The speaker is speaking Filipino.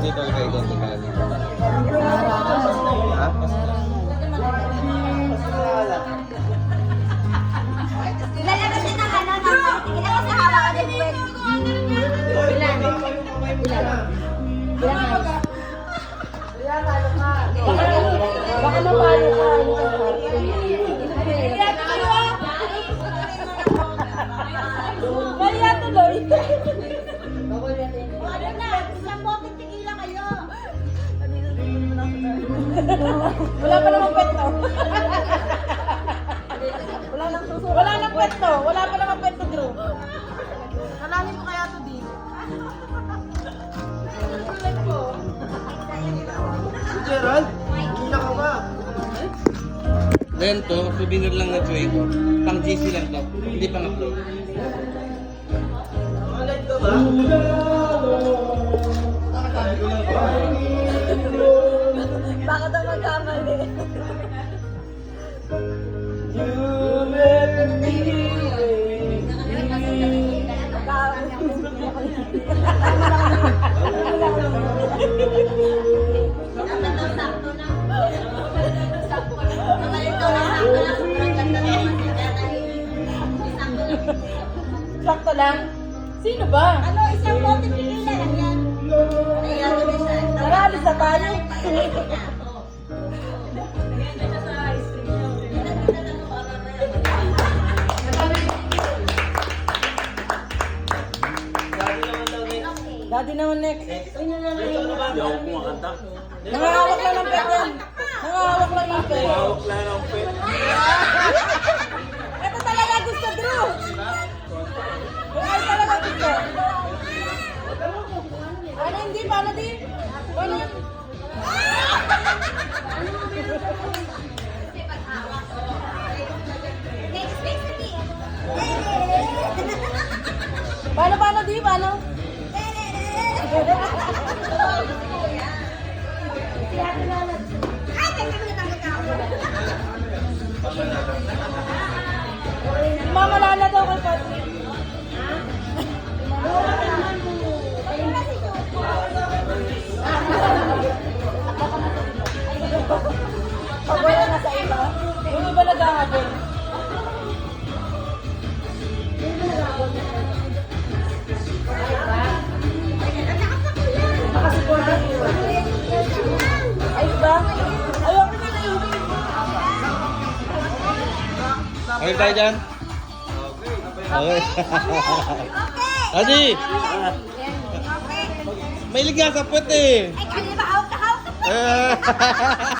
dito kay Don Ticani. Ha? Lalabas din ng ano, tingin ako sa hawakan ng buwet. Ilan? Baka mapalo ka. Kaya tuloy. Ano na, isang boteng tequila kayo. Wala pa namang pwesto. Wala nang pwesto. Wala pa namang pwesto, Drew. Kalahin mo kaya to, Di? Gerald, kila ka ba? Then to, souvenir lang na Chuy ko. Pang GC lang to. Hindi pang upload. Malit ka ba? Baka daw magkamali. Sakto na. Sobrang ganda naman. Sakto lang. Sino ba? Ano, isang boteng tequila lang yan. Ayan, ano siya. Naralis na tayo. Daddy naman next. Hindi ako kumakanta. Nangahawak lang ng pet yan. Nangahawak lang ng pet. Hawak lang ang pet. Ito talaga gusto, Drew. Ay talaga gusto. Ano hindi? Paano di? Paano? Next, Paano di? Paano? Ay, Mamalala daw kay Patrick. Pagod na sa iba. Hindi ba naghahabol? Ay ba? Ayoko na na yun. Okay tayo dyan? Okay. Adi! May liga sa puwet eh! Ay, kanina ba hawak na hawak ka pa?